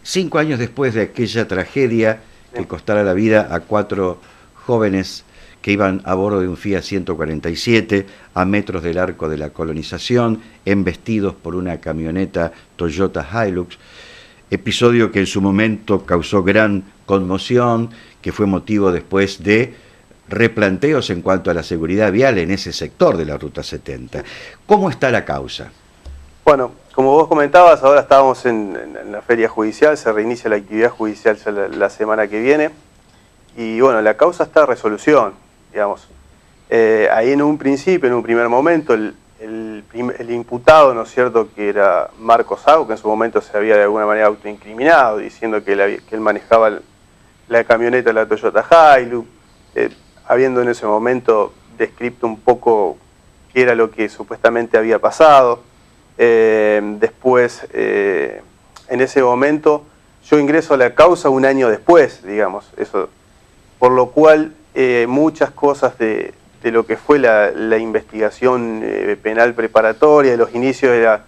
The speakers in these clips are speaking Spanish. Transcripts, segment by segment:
5 años después de aquella tragedia que costara la vida a 4 jóvenes que iban a bordo de un Fiat 147 a metros del arco de la colonización, embestidos por una camioneta Toyota Hilux, episodio que en su momento causó gran conmoción, que fue motivo después de replanteos en cuanto a la seguridad vial en ese sector de la Ruta 70. ¿Cómo está la causa? Bueno, como vos comentabas, ahora estábamos en la feria judicial, se reinicia la actividad judicial ya la semana que viene, y bueno, la causa está a resolución, digamos. Ahí en un principio, en un primer momento, el imputado, ¿no es cierto?, que era Marcos Sago, que en su momento se había de alguna manera autoincriminado, diciendo que él manejaba la camioneta de la Toyota Hilux, habiendo en ese momento descrito un poco qué era lo que supuestamente había pasado. Después, en ese momento, yo ingreso a la causa un año después, digamos, eso, por lo cual muchas cosas de lo que fue la investigación penal preparatoria, de los inicios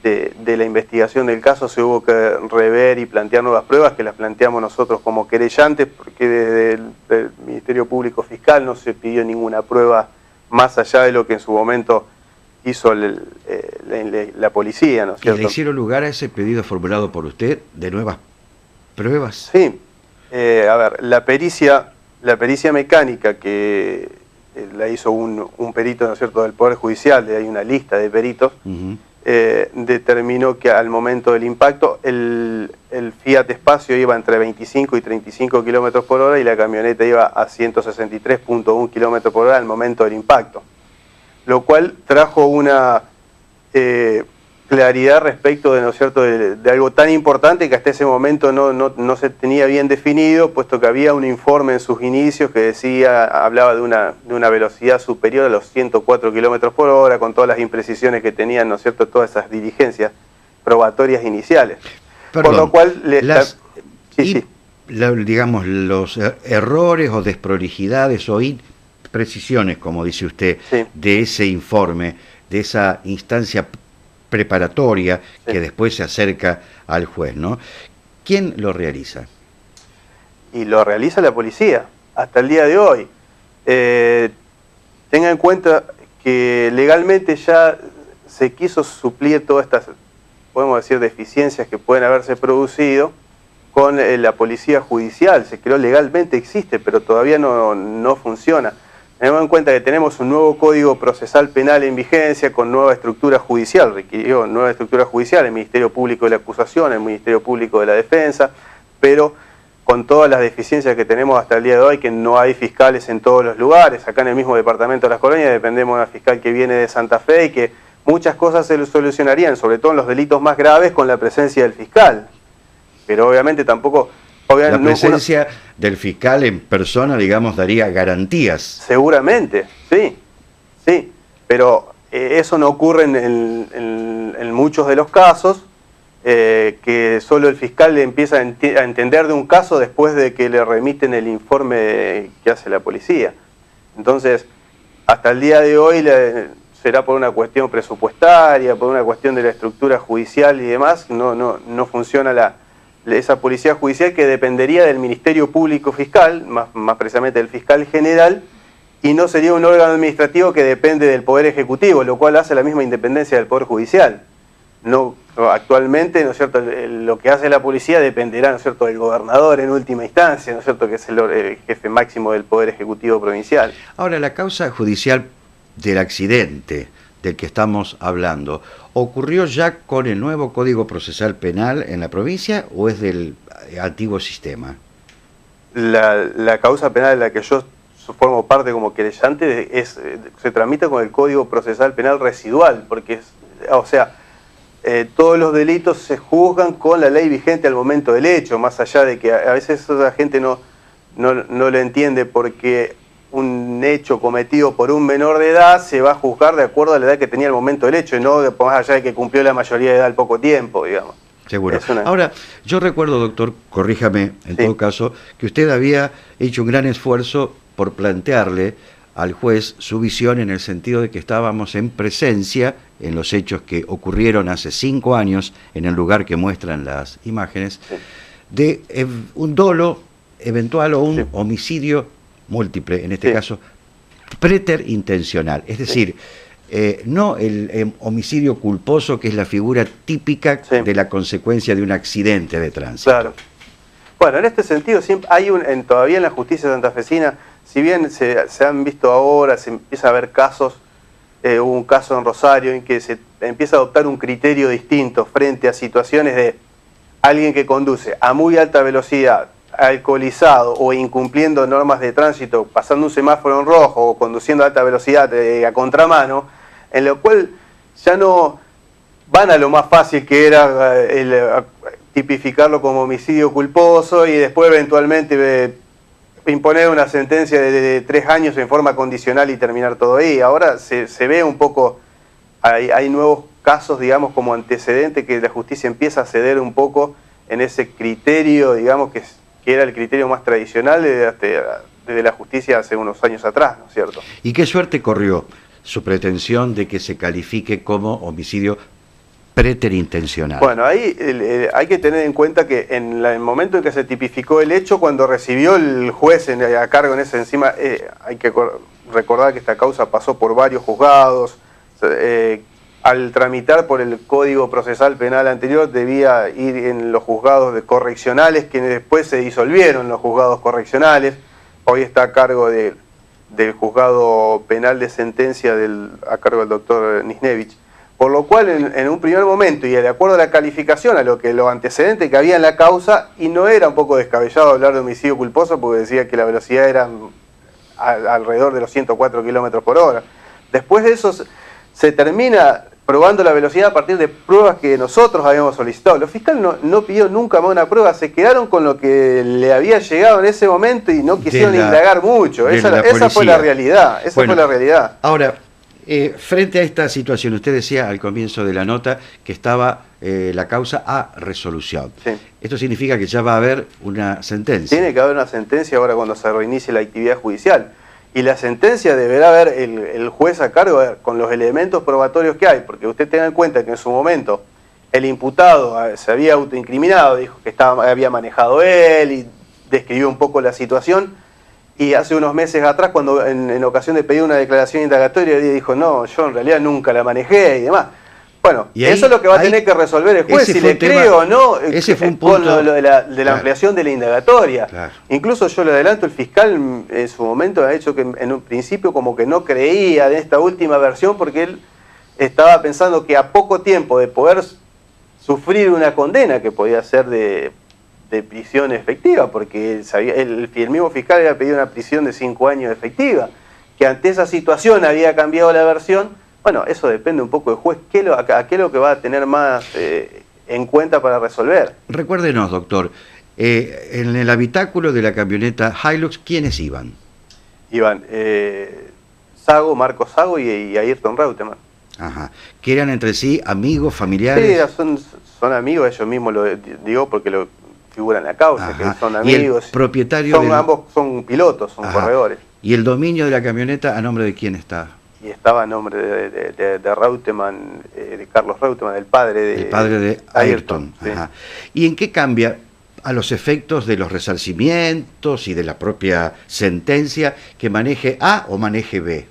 de la investigación del caso, se hubo que rever y plantear nuevas pruebas, que las planteamos nosotros como querellantes, porque desde el Ministerio Público Fiscal no se pidió ninguna prueba más allá de lo que en su momento hizo la policía, ¿no es cierto? ¿Y le hicieron lugar a ese pedido formulado por usted de nuevas pruebas? Sí. A ver, la pericia mecánica que la hizo un perito, ¿no es cierto?, del Poder Judicial, hay una lista de peritos, determinó que al momento del impacto el Fiat Espacio iba entre 25 y 35 kilómetros por hora y la camioneta iba a 163.1 kilómetros por hora al momento del impacto, lo cual trajo una claridad respecto de, ¿no es cierto?, de algo tan importante que hasta ese momento no se tenía bien definido, puesto que había un informe en sus inicios que hablaba de una velocidad superior a los 104 kilómetros por hora, con todas las imprecisiones que tenían, ¿no es cierto?, todas esas diligencias probatorias iniciales. Perdón, por lo cual digamos, los errores o desprolijidades o imprecisiones, como dice usted, de ese informe, de esa instancia preparatoria que después se acerca al juez, ¿no? ¿Quién lo realiza? Y lo realiza la policía, hasta el día de hoy. Tenga en cuenta que legalmente ya se quiso suplir todas estas, podemos decir, deficiencias que pueden haberse producido con la policía judicial. Se creó legalmente, existe, pero todavía no funciona. Tenemos en cuenta que tenemos un nuevo Código Procesal Penal en vigencia con nueva estructura judicial, requirió nueva estructura judicial, el Ministerio Público de la Acusación, el Ministerio Público de la Defensa, pero con todas las deficiencias que tenemos hasta el día de hoy, que no hay fiscales en todos los lugares, acá en el mismo departamento de Las Colonias dependemos de una fiscal que viene de Santa Fe y que muchas cosas se solucionarían, sobre todo en los delitos más graves, con la presencia del fiscal, pero obviamente tampoco... La presencia del fiscal en persona, digamos, daría garantías. Seguramente, sí, pero eso no ocurre en muchos de los casos, que solo el fiscal le empieza a entender de un caso después de que le remiten el informe que hace la policía. Entonces, hasta el día de hoy será por una cuestión presupuestaria, por una cuestión de la estructura judicial y demás, no funciona esa policía judicial, que dependería del Ministerio Público Fiscal, más precisamente del fiscal general, y no sería un órgano administrativo que depende del Poder Ejecutivo, lo cual hace la misma independencia del Poder Judicial. Actualmente, ¿no es cierto?, lo que hace la policía dependerá, ¿no es cierto?, del gobernador en última instancia, ¿no es cierto?, que es el jefe máximo del Poder Ejecutivo provincial. Ahora, la causa judicial del accidente del que estamos hablando, ¿ocurrió ya con el nuevo Código Procesal Penal en la provincia o es del antiguo sistema? La causa penal de la que yo formo parte como querellante se tramita con el Código Procesal Penal residual, porque todos los delitos se juzgan con la ley vigente al momento del hecho, más allá de que a veces la gente no lo entiende, porque un hecho cometido por un menor de edad se va a juzgar de acuerdo a la edad que tenía al momento del hecho, y no más allá de que cumplió la mayoría de edad al poco tiempo, digamos. Seguro. Ahora, yo recuerdo, doctor, corríjame en todo caso, que usted había hecho un gran esfuerzo por plantearle al juez su visión en el sentido de que estábamos en presencia, en los hechos que ocurrieron hace 5 años, en el lugar que muestran las imágenes, de un dolo eventual o un homicidio múltiple, en este caso, preterintencional. Es decir, no el homicidio culposo, que es la figura típica de la consecuencia de un accidente de tránsito. Claro. Bueno, en este sentido siempre hay todavía en la justicia santafesina, si bien se han visto ahora, se empieza a ver casos, hubo un caso en Rosario en que se empieza a adoptar un criterio distinto frente a situaciones de alguien que conduce a muy alta velocidad, alcoholizado o incumpliendo normas de tránsito, pasando un semáforo en rojo o conduciendo a alta velocidad a contramano, en lo cual ya no van a lo más fácil que era tipificarlo como homicidio culposo y después eventualmente imponer una sentencia de 3 años en forma condicional y terminar todo ahí. Ahora se ve un poco, hay nuevos casos, digamos, como antecedente, que la justicia empieza a ceder un poco en ese criterio, digamos, que era el criterio más tradicional desde la justicia hace unos años atrás, ¿no es cierto? ¿Y qué suerte corrió su pretensión de que se califique como homicidio preterintencional? Bueno, ahí hay que tener en cuenta que en el momento en que se tipificó el hecho, cuando recibió el juez a cargo en ese encima, hay que recordar que esta causa pasó por varios juzgados. Al tramitar por el Código Procesal Penal anterior debía ir en los juzgados correccionales, que después se disolvieron los juzgados correccionales. Hoy está a cargo del juzgado penal de sentencia a cargo del doctor Nisnevich. Por lo cual, en un primer momento, y de acuerdo a la calificación, a los antecedentes que había en la causa, y no era un poco descabellado hablar de homicidio culposo, porque decía que la velocidad era alrededor de los 104 kilómetros por hora. Después de eso, se termina probando la velocidad a partir de pruebas que nosotros habíamos solicitado. Los fiscales no pidió nunca más una prueba, se quedaron con lo que le había llegado en ese momento y no quisieron indagar mucho. Esa fue la realidad. Esa fue la realidad. Ahora, frente a esta situación, usted decía al comienzo de la nota que estaba la causa a resolución. Sí. Esto significa que ya va a haber una sentencia. Tiene que haber una sentencia ahora cuando se reinicie la actividad judicial. Y la sentencia deberá haber el juez a cargo con los elementos probatorios que hay, porque usted tenga en cuenta que en su momento el imputado se había autoincriminado, dijo que había manejado él y describió un poco la situación. Y hace unos meses atrás, cuando en ocasión de pedir una declaración indagatoria, dijo, no, yo en realidad nunca la manejé y demás. Bueno, y eso es lo que va a tener que resolver el juez, si le cree o no, con lo de la ampliación de la indagatoria. Claro. Incluso yo le adelanto, el fiscal en su momento ha hecho que en un principio como que no creía de esta última versión, porque él estaba pensando que a poco tiempo de poder sufrir una condena, que podía ser de prisión efectiva, porque el mismo fiscal había pedido una prisión de 5 años efectiva, que ante esa situación había cambiado la versión. Bueno, eso depende un poco del juez, qué es lo que va a tener más en cuenta para resolver. Recuérdenos, doctor, en el habitáculo de la camioneta Hilux, ¿quiénes iban? Iban Marcos Sago y Ayrton Reutemann. Ajá. ¿Que eran entre sí amigos, familiares? Sí, son amigos, ellos mismos lo digo porque lo figuran en la causa, que son amigos. ¿Y el propietario ambos son pilotos, son corredores. ¿Y el dominio de la camioneta a nombre de quién está? Y estaba a nombre de Reutemann, de Carlos Reutemann, el padre de Ayrton. Sí. Ajá. ¿Y en qué cambia a los efectos de los resarcimientos y de la propia sentencia que maneje A o maneje B?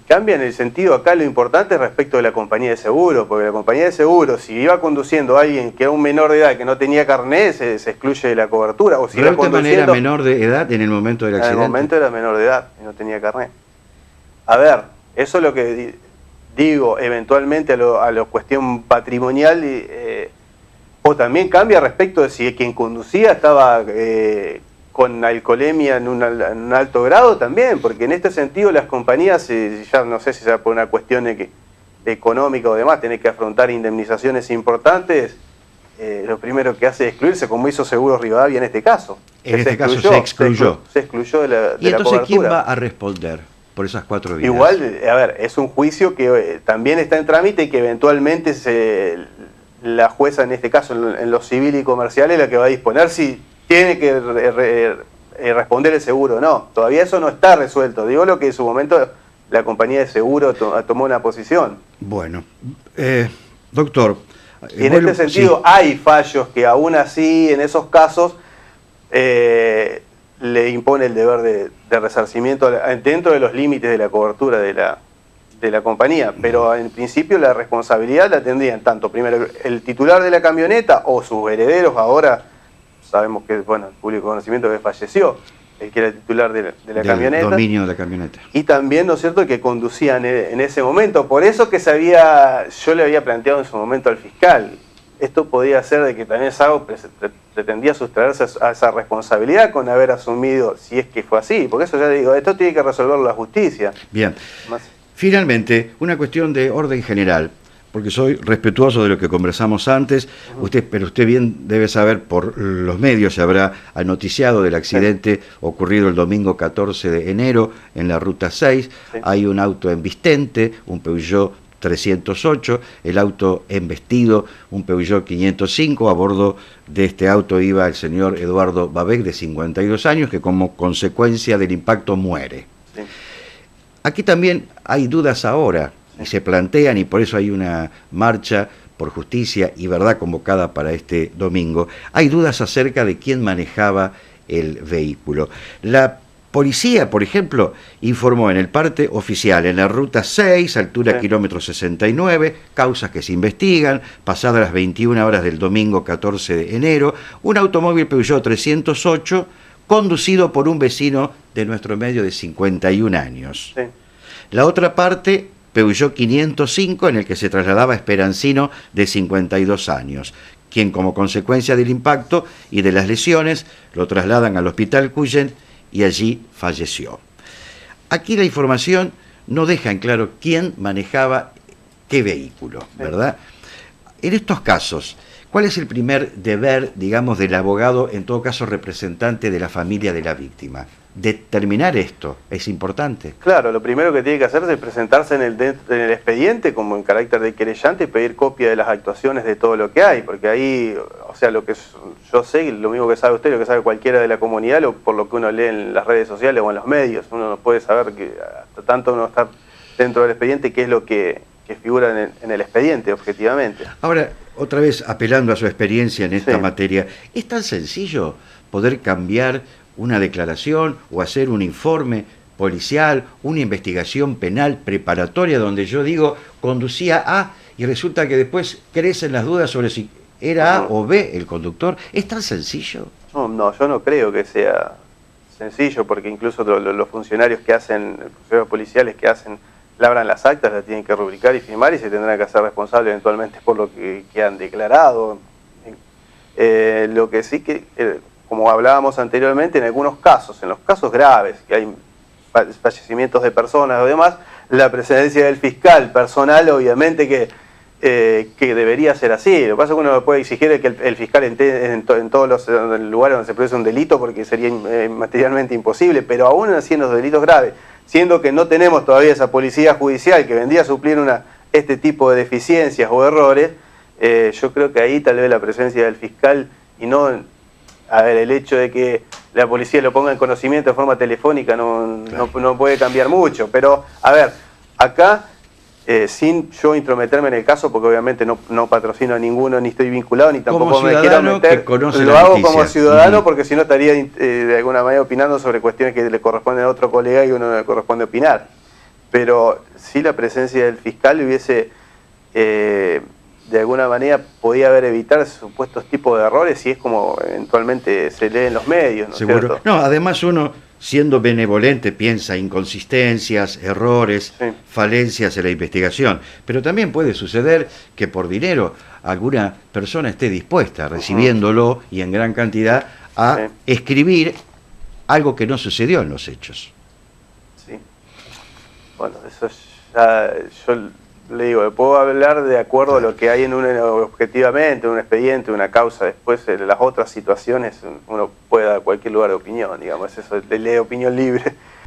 Cambia en el sentido, acá lo importante es respecto de la compañía de seguros, porque la compañía de seguros, si iba conduciendo a alguien que era un menor de edad que no tenía carnet, se excluye de la cobertura. O si iba conduciendo, era menor de edad en el momento del accidente. En el momento era menor de edad y no tenía carnet. A ver, eso es lo que digo, eventualmente a la cuestión patrimonial, o también cambia respecto de si quien conducía estaba con alcoholemia en un alto grado también, porque en este sentido las compañías, ya no sé si sea por una cuestión económica o demás, tienen que afrontar indemnizaciones importantes, lo primero que hace es excluirse, como hizo Seguros Rivadavia en este caso. En este caso se excluyó. Se excluyó de la cobertura. ¿Y entonces quién va a responder por esas 4 vías? Igual, a ver, es un juicio que también está en trámite y que eventualmente la jueza, en este caso en lo civil y comercial, es la que va a disponer si tiene que responder el seguro. No, todavía eso no está resuelto. Digo lo que en su momento la compañía de seguro tomó una posición. Bueno, doctor. Y en este sentido hay fallos que aún así, en esos casos, le impone el deber de resarcimiento dentro de los límites de la cobertura de la compañía, pero en principio la responsabilidad la tendrían tanto primero el titular de la camioneta o sus herederos. Ahora sabemos que, bueno, el público conocimiento que falleció, el que era el titular de la camioneta. Dominio de la camioneta. Y también, ¿no es cierto?, que conducían en ese momento. Por eso que yo le había planteado en su momento al fiscal, esto podía ser de que también Sago pretendía sustraerse a esa responsabilidad con haber asumido, si es que fue así, porque eso ya digo, esto tiene que resolverlo la justicia. Bien. Finalmente, una cuestión de orden general, porque soy respetuoso de lo que conversamos antes, pero usted bien debe saber, por los medios se habrá noticiado del accidente ocurrido el domingo 14 de enero en la Ruta 6, hay un auto embistente, un Peugeot 308, el auto embestido, un Peugeot 505, a bordo de este auto iba el señor Eduardo Babec, de 52 años, que como consecuencia del impacto muere. Sí. Aquí también hay dudas ahora, y se plantean, y por eso hay una marcha por justicia y verdad convocada para este domingo. Hay dudas acerca de quién manejaba el vehículo. La policía, por ejemplo, informó en el parte oficial, en la Ruta 6, altura kilómetro 69, causas que se investigan, pasadas las 21 horas del domingo 14 de enero, un automóvil Peugeot 308 conducido por un vecino de nuestro medio de 51 años. Sí. La otra parte, Peugeot 505, en el que se trasladaba Esperancino, de 52 años, quien como consecuencia del impacto y de las lesiones lo trasladan al Hospital Cuyen y allí falleció. Aquí la información no deja en claro quién manejaba qué vehículo, ¿verdad? En estos casos, ¿cuál es el primer deber, digamos, del abogado, en todo caso representante de la familia de la víctima? Determinar esto es importante. Claro, lo primero que tiene que hacer es presentarse en el expediente como en carácter de querellante y pedir copia de las actuaciones de todo lo que hay, porque ahí, o sea, lo que yo sé, lo mismo que sabe usted, lo que sabe cualquiera de la comunidad, por lo que uno lee en las redes sociales o en los medios, uno no puede saber que hasta tanto uno está dentro del expediente qué es lo que figura en el expediente, objetivamente. Ahora, otra vez apelando a su experiencia en esta materia, ¿es tan sencillo poder cambiar una declaración o hacer un informe policial, una investigación penal preparatoria donde yo digo conducía A y resulta que después crecen las dudas sobre si era A o B el conductor? ¿Es tan sencillo? No, yo no creo que sea sencillo, porque incluso los funcionarios que hacen, los funcionarios policiales que labran las actas, las tienen que rubricar y firmar y se tendrán que hacer responsables eventualmente por lo que han declarado. Lo que sí que, como hablábamos anteriormente, en algunos casos, en los casos graves, que hay fallecimientos de personas o demás, la presencia del fiscal personal obviamente que debería ser así. Lo que pasa es que uno puede exigir que el fiscal en todos los lugares donde se produce un delito, porque sería materialmente imposible, pero aún así en los delitos graves, siendo que no tenemos todavía esa policía judicial que vendría a suplir este tipo de deficiencias o errores, yo creo que ahí tal vez la presencia del fiscal y no... A ver, el hecho de que la policía lo ponga en conocimiento de forma telefónica no puede cambiar mucho. Pero, a ver, acá, sin yo intrometerme en el caso, porque obviamente no patrocino a ninguno, ni estoy vinculado, ni tampoco me quiero meter, lo hago como ciudadano, porque si no estaría de alguna manera opinando sobre cuestiones que le corresponden a otro colega y uno no le corresponde opinar. Pero sí, la presencia del fiscal hubiese... de alguna manera podía haber evitado supuestos tipos de errores, si es como eventualmente se lee en los medios, ¿no es cierto? No, además uno, siendo benevolente, piensa inconsistencias, errores, falencias en la investigación, pero también puede suceder que por dinero alguna persona esté dispuesta, recibiéndolo y en gran cantidad, a escribir algo que no sucedió en los hechos. Sí. Bueno, eso ya... yo le digo, puedo hablar de acuerdo a lo que hay objetivamente, en un expediente, una causa. Después, en las otras situaciones, uno puede dar cualquier lugar de opinión, digamos, eso es de opinión libre.